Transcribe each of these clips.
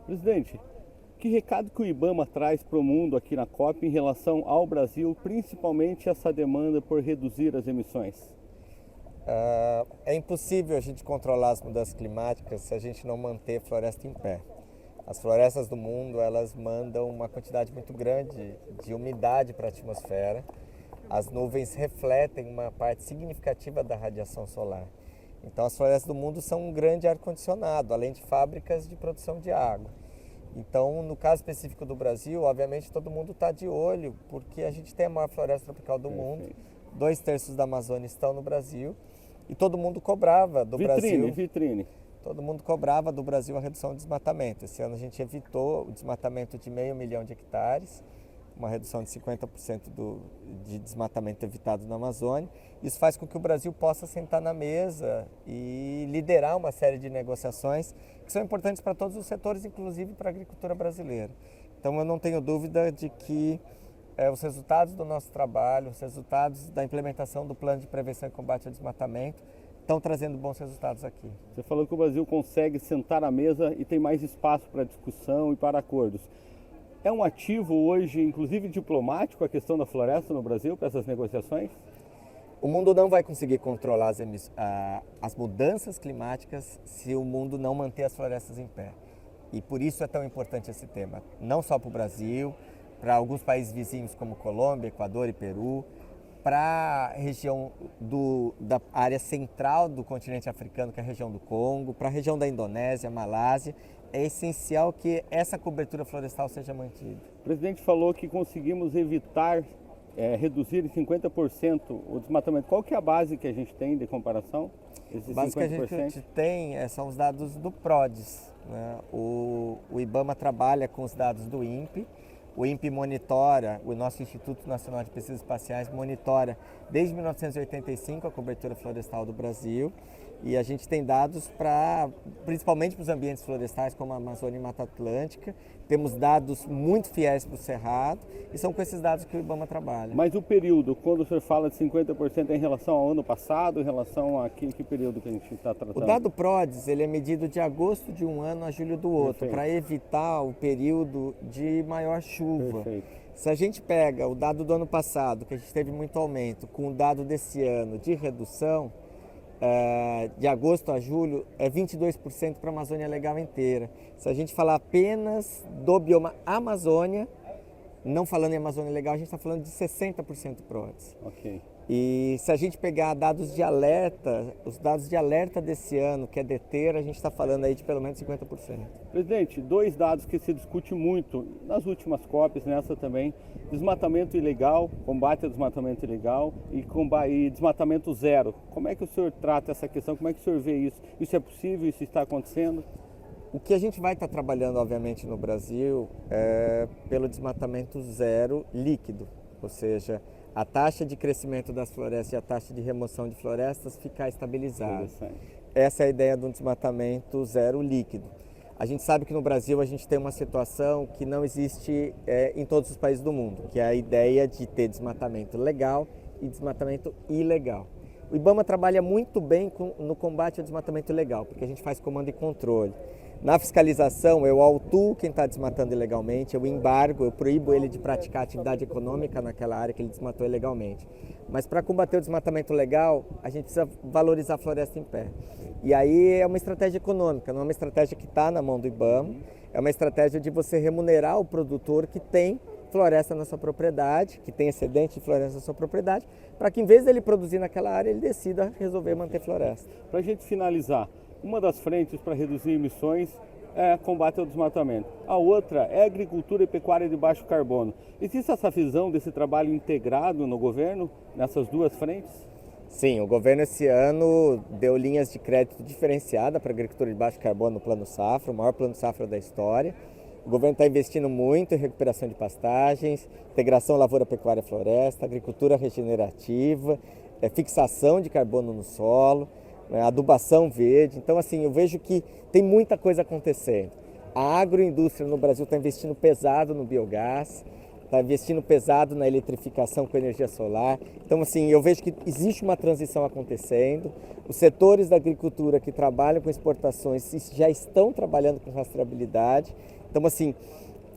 Presidente, que recado que o IBAMA traz para o mundo aqui na COP em relação ao Brasil, principalmente essa demanda por reduzir as emissões? É impossível a gente controlar as mudanças climáticas se a gente não manter floresta em pé. As florestas do mundo, elas mandam uma quantidade muito grande de umidade para a atmosfera. As nuvens refletem uma parte significativa da radiação solar. Então, as florestas do mundo são um grande ar-condicionado, além de fábricas de produção de água. Então, no caso específico do Brasil, obviamente todo mundo está de olho, porque a gente tem a maior floresta tropical do mundo, 2/3 da Amazônia estão no Brasil, e todo mundo cobrava do Brasil. Vitrine. Todo mundo cobrava do Brasil a redução do desmatamento. Esse ano a gente evitou o desmatamento de 500 mil de hectares, uma redução de 50% de desmatamento evitado na Amazônia. Isso faz com que o Brasil possa sentar na mesa e liderar uma série de negociações que são importantes para todos os setores, inclusive para a agricultura brasileira. Então eu não tenho dúvida de que os resultados do nosso trabalho, os resultados da implementação do plano de prevenção e combate ao desmatamento estão trazendo bons resultados aqui. Você falou que o Brasil consegue sentar à mesa e tem mais espaço para discussão e para acordos. É um ativo hoje, inclusive diplomático, a questão da floresta no Brasil para essas negociações? O mundo não vai conseguir controlar as mudanças climáticas se o mundo não manter as florestas em pé. E por isso é tão importante esse tema, não só para o Brasil, para alguns países vizinhos como Colômbia, Equador e Peru, para a região da área central do continente africano, que é a região do Congo, para a região da Indonésia, Malásia. É essencial que essa cobertura florestal seja mantida. O presidente falou que conseguimos evitar, reduzir em 50% o desmatamento. Qual que é a base que a gente tem de comparação? A base que a gente tem são os dados do PRODES, né? O IBAMA trabalha com os dados do INPE. O INPE monitora, o nosso Instituto Nacional de Pesquisas Espaciais monitora desde 1985 a cobertura florestal do Brasil, e a gente tem dados principalmente para os ambientes florestais como a Amazônia e Mata Atlântica. Temos dados muito fiéis para o Cerrado e são com esses dados que o IBAMA trabalha. Mas o período, quando o senhor fala de 50% é em relação ao ano passado, em relação a que período que a gente está tratando? O dado PRODES ele é medido de agosto de um ano a julho do outro, para evitar o período de maior chuva. Perfeito. Se a gente pega o dado do ano passado, que a gente teve muito aumento, com o dado desse ano de redução, de agosto a julho, é 22% para a Amazônia Legal inteira. Se a gente falar apenas do bioma Amazônia, não falando em Amazônia Legal, a gente está falando de 60% PRODES. Ok. E se a gente pegar dados de alerta, os dados de alerta desse ano, que é DETER, a gente está falando aí de pelo menos 50%. Presidente, dois dados que se discute muito nas últimas COPs, nessa também: desmatamento ilegal, combate ao desmatamento ilegal e desmatamento zero. Como é que o senhor trata essa questão? Como é que o senhor vê isso? Isso é possível? Isso está acontecendo? O que a gente vai estar trabalhando, obviamente, no Brasil é pelo desmatamento zero líquido, ou seja, a taxa de crescimento das florestas e a taxa de remoção de florestas ficar estabilizada. Essa é a ideia do desmatamento zero líquido. A gente sabe que no Brasil a gente tem uma situação que não existe em todos os países do mundo, que é a ideia de ter desmatamento legal e desmatamento ilegal. O IBAMA trabalha muito bem no combate ao desmatamento ilegal, porque a gente faz comando e controle. Na fiscalização, eu autuo quem está desmatando ilegalmente, eu embargo, eu proíbo ele de praticar atividade econômica naquela área que ele desmatou ilegalmente. Mas para combater o desmatamento legal, a gente precisa valorizar a floresta em pé. E aí é uma estratégia econômica, não é uma estratégia que está na mão do IBAMA, é uma estratégia de você remunerar o produtor que tem floresta na sua propriedade, que tem excedente de floresta na sua propriedade, para que em vez dele produzir naquela área, ele decida resolver manter floresta. Para a gente finalizar, uma das frentes para reduzir emissões é combate ao desmatamento. A outra é agricultura e pecuária de baixo carbono. Existe essa visão desse trabalho integrado no governo, nessas duas frentes? Sim, o governo esse ano deu linhas de crédito diferenciada para a agricultura de baixo carbono no Plano Safra, o maior Plano Safra da história. O governo está investindo muito em recuperação de pastagens, integração lavoura-pecuária-floresta, agricultura regenerativa, fixação de carbono no solo, adubação verde. Então, assim, eu vejo que tem muita coisa acontecendo. A agroindústria no Brasil está investindo pesado no biogás, está investindo pesado na eletrificação com energia solar. Então, assim, eu vejo que existe uma transição acontecendo. Os setores da agricultura que trabalham com exportações já estão trabalhando com rastreabilidade. Então, assim,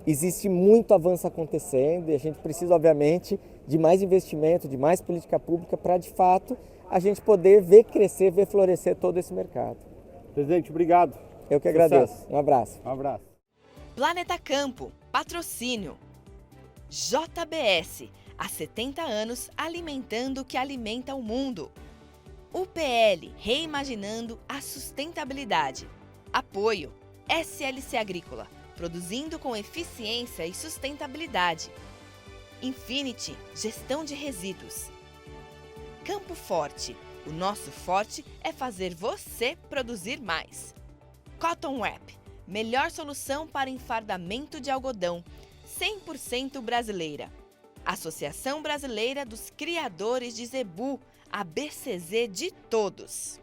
existe muito avanço acontecendo e a gente precisa, obviamente, de mais investimento, de mais política pública para, de fato, a gente poder ver crescer, ver florescer todo esse mercado. Presidente, obrigado. Eu que agradeço. Um abraço. Um abraço. Planeta Campo, patrocínio. JBS, há 70 anos alimentando o que alimenta o mundo. UPL, reimaginando a sustentabilidade. Apoio, SLC Agrícola, produzindo com eficiência e sustentabilidade. Infinity, gestão de resíduos. Campo Forte, o nosso forte é fazer você produzir mais. Cotton Wrap, melhor solução para enfardamento de algodão, 100% brasileira. Associação Brasileira dos Criadores de Zebu, a BCZ de todos.